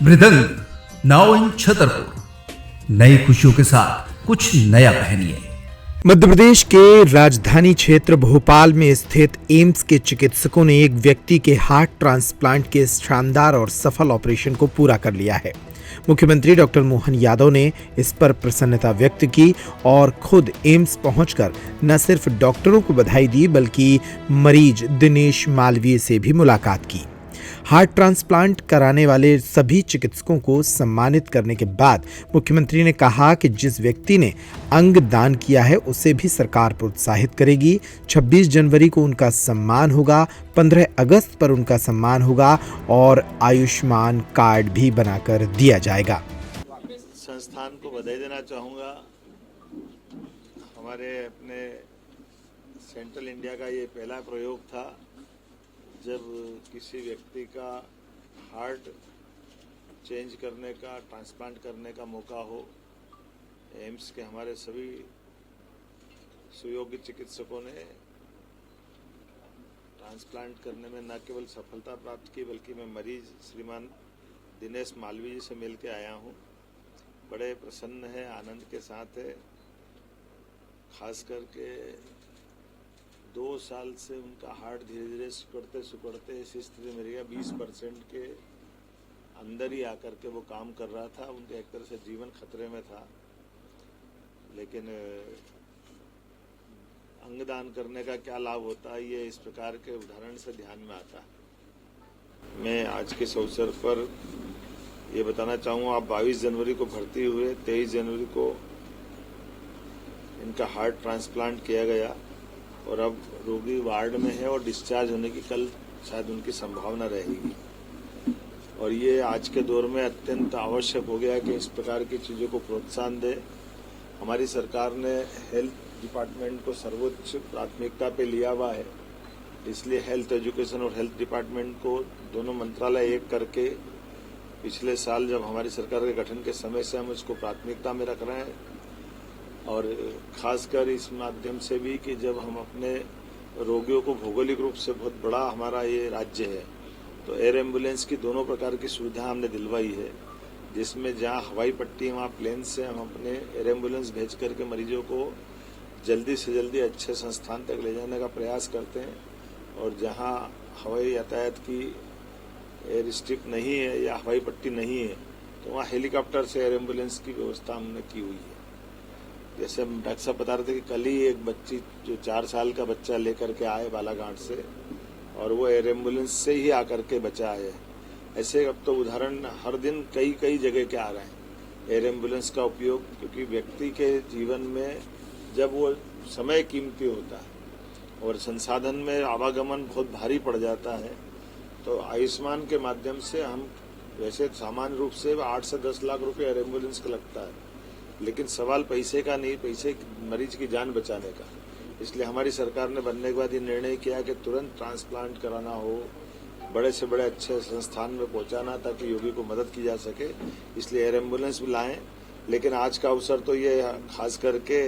मृदंग now in Chhatarpur. नई खुशियों के साथ कुछ नया पहनिए। मध्य प्रदेश के राजधानी क्षेत्र भोपाल में स्थित एम्स के चिकित्सकों ने एक व्यक्ति के हार्ट ट्रांसप्लांट के शानदार और सफल ऑपरेशन को पूरा कर लिया है। मुख्यमंत्री डॉक्टर मोहन यादव ने इस पर प्रसन्नता व्यक्त की और खुद एम्स पहुंचकर न सिर्फ डॉक्टरों को बधाई दी बल्कि मरीज दिनेश मालवीय से भी मुलाकात की। हार्ट ट्रांसप्लांट कराने वाले सभी चिकित्सकों को सम्मानित करने के बाद मुख्यमंत्री ने कहा कि जिस व्यक्ति ने अंग दान किया है उसे भी सरकार प्रोत्साहित करेगी। 26 जनवरी को उनका सम्मान होगा, 15 अगस्त पर उनका सम्मान होगा और आयुष्मान कार्ड भी बनाकर दिया जाएगा। संस्थान को बधाई देना चाहूँगा। हमारे अपने सेंट्रल इंडिया का ये पहला प्रयोग था जब किसी व्यक्ति का हार्ट चेंज करने का, ट्रांसप्लांट करने का मौका हो। एम्स के हमारे सभी सुयोग्य चिकित्सकों ने ट्रांसप्लांट करने में न केवल सफलता प्राप्त की बल्कि मैं मरीज श्रीमान दिनेश मालवीय जी से मिल के आया हूँ। बड़े प्रसन्न है, आनंद के साथ है। खास करके 2 साल से उनका हार्ट धीरे धीरे सिकुड़ते ऐसी स्थिति में गया। 20% के अंदर ही आकर के वो काम कर रहा था। उनके एक तरह से जीवन खतरे में था, लेकिन अंगदान करने का क्या लाभ होता है ये इस प्रकार के उदाहरण से ध्यान में आता है। मैं आज के इस अवसर पर ये बताना चाहूँगा, आप 22 जनवरी को भर्ती हुए, 23 जनवरी को इनका हार्ट ट्रांसप्लांट किया गया और अब रोगी वार्ड में है और डिस्चार्ज होने की कल शायद उनकी संभावना रहेगी। और ये आज के दौर में अत्यंत आवश्यक हो गया कि इस प्रकार की चीज़ों को प्रोत्साहन दे। हमारी सरकार ने हेल्थ डिपार्टमेंट को सर्वोच्च प्राथमिकता पे लिया हुआ है, इसलिए हेल्थ एजुकेशन और हेल्थ डिपार्टमेंट को दोनों मंत्रालय एक करके पिछले साल जब हमारी सरकार के गठन के समय से हम इसको प्राथमिकता में रख रहे हैं। और खासकर इस माध्यम से भी कि जब हम अपने रोगियों को भौगोलिक रूप से बहुत बड़ा हमारा ये राज्य है, तो एयर एम्बुलेंस की दोनों प्रकार की सुविधा हमने दिलवाई है, जिसमें जहां हवाई पट्टी है वहाँ प्लेन से हम अपने एयर एम्बुलेंस भेज करके मरीजों को जल्दी से जल्दी अच्छे संस्थान तक ले जाने का प्रयास करते हैं। और जहाँ हवाई यातायात की एयर स्ट्रिप नहीं है या हवाई पट्टी नहीं है तो वहाँ हेलीकॉप्टर से एयर एम्बुलेंस की व्यवस्था हमने की हुई है। जैसे डॉक्टर साहब बता रहे थे कि कल ही एक बच्ची जो 4 साल का बच्चा लेकर के आए बालाघाट से और वो एयर एम्बुलेंस से ही आकर के बचा है। ऐसे अब तो उदाहरण हर दिन कई जगह के आ रहे हैं एयर एम्बुलेंस का उपयोग, क्योंकि व्यक्ति के जीवन में जब वो समय कीमती होता है और संसाधन में आवागमन बहुत भारी पड़ जाता है, तो आयुष्मान के माध्यम से हम वैसे सामान्य रूप से 8 से 10 लाख रुपये एयर एम्बुलेंस का लगता है, लेकिन सवाल पैसे का नहीं, पैसे मरीज की जान बचाने का। इसलिए हमारी सरकार ने बनने के बाद ये निर्णय किया कि तुरंत ट्रांसप्लांट कराना हो, बड़े से बड़े अच्छे संस्थान में पहुंचाना ताकि रोगी को मदद की जा सके, इसलिए एयर एम्बुलेंस भी लाएं। लेकिन आज का अवसर तो ये खास करके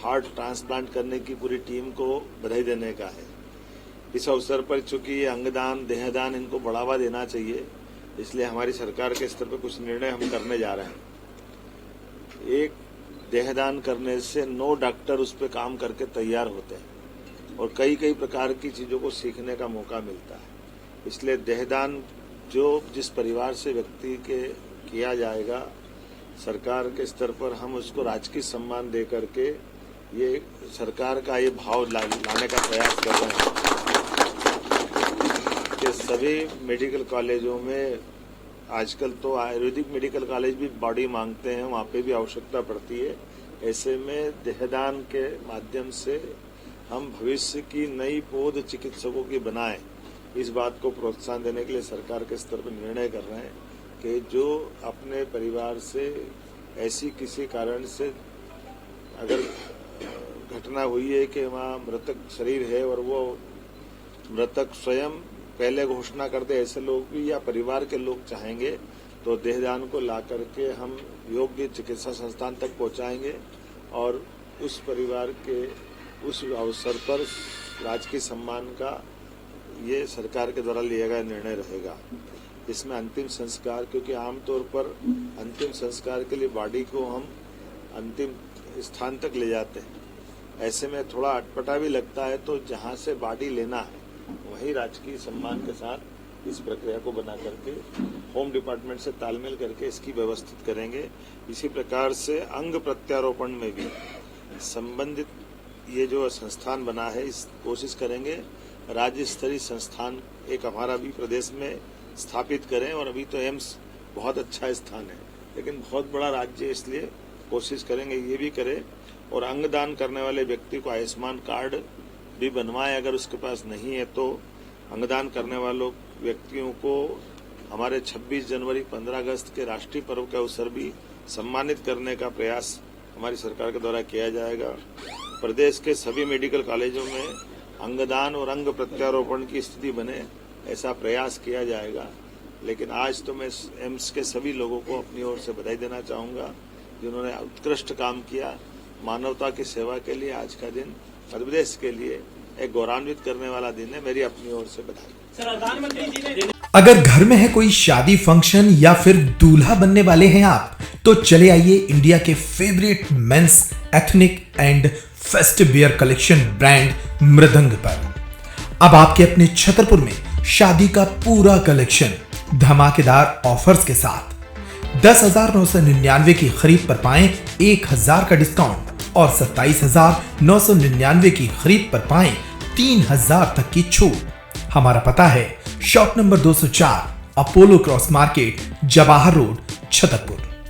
हार्ट ट्रांसप्लांट करने की पूरी टीम को बधाई देने का है। इस अवसर पर चूंकि ये अंगदान, देहदान इनको बढ़ावा देना चाहिए, इसलिए हमारी सरकार के स्तर पर कुछ निर्णय हम करने जा रहे हैं। एक देहदान करने से 9 डॉक्टर उस पर काम करके तैयार होते हैं और कई प्रकार की चीज़ों को सीखने का मौका मिलता है। इसलिए देहदान जो जिस परिवार से व्यक्ति के किया जाएगा, सरकार के स्तर पर हम उसको राजकीय सम्मान दे करके ये सरकार का ये भाव लाने का प्रयास कर रहे हैं कि सभी मेडिकल कॉलेजों में आजकल तो आयुर्वेदिक मेडिकल कॉलेज भी बॉडी मांगते हैं, वहाँ पे भी आवश्यकता पड़ती है। ऐसे में देहदान के माध्यम से हम भविष्य की नई पौध चिकित्सकों की बनाएं, इस बात को प्रोत्साहन देने के लिए सरकार के स्तर पर निर्णय कर रहे हैं कि जो अपने परिवार से ऐसी किसी कारण से अगर घटना हुई है कि वहाँ मृतक शरीर है और वो मृतक स्वयं पहले घोषणा कर दे, ऐसे लोग भी या परिवार के लोग चाहेंगे तो देहदान को ला करके हम योग्य चिकित्सा संस्थान तक पहुंचाएंगे और उस परिवार के उस अवसर पर राजकीय सम्मान का ये सरकार के द्वारा लिया गया निर्णय रहेगा। जिसमें अंतिम संस्कार, क्योंकि आमतौर पर अंतिम संस्कार के लिए बॉडी को हम अंतिम स्थान तक ले जाते हैं, ऐसे में थोड़ा अटपटा भी लगता है। तो जहाँ से बॉडी लेना है वहीं राजकीय सम्मान के साथ इस प्रक्रिया को बना करके होम डिपार्टमेंट से तालमेल करके इसकी व्यवस्थित करेंगे। इसी प्रकार से अंग प्रत्यारोपण में भी संबंधित ये जो संस्थान बना है, इस कोशिश करेंगे राज्य स्तरीय संस्थान एक हमारा भी प्रदेश में स्थापित करें। और अभी तो एम्स बहुत अच्छा स्थान है, लेकिन बहुत बड़ा राज्य है, इसलिए कोशिश करेंगे ये भी करें। और अंगदान करने वाले व्यक्ति को आयुष्मान कार्ड भी बनवाएं, अगर उसके पास नहीं है तो अंगदान करने वालों व्यक्तियों को हमारे 26 जनवरी 15 अगस्त के राष्ट्रीय पर्व के अवसर भी सम्मानित करने का प्रयास हमारी सरकार के द्वारा किया जाएगा। प्रदेश के सभी मेडिकल कॉलेजों में अंगदान और अंग प्रत्यारोपण की स्थिति बने, ऐसा प्रयास किया जाएगा। लेकिन आज तो मैं एम्स के सभी लोगों को अपनी ओर से बधाई देना चाहूँगा, जिन्होंने उत्कृष्ट काम किया। मानवता की सेवा के लिए आज का दिन मध्य प्रदेश के लिए एक गौरवान्वित करने वाला दिन है। मेरी अपनी ओर से बधाई। प्रधानमंत्री जी ने अगर घर में है कोई शादी फंक्शन या फिर दूल्हा बनने वाले हैं आप, तो चले आइए इंडिया के favourite men's ethnic and festive wear collection brand Mridang पर। अब आपके अपने छतरपुर में शादी का पूरा कलेक्शन धमाकेदार ऑफर्स के साथ 10,999 की खरीद पर पाएं 1,000 का डिस्काउंट और 27,999 की खरीद पर पाएं 3,000 तक की छूट। हमारा पता है shop number 204 Apollo cross market, Jawahar road, Chhatarpur.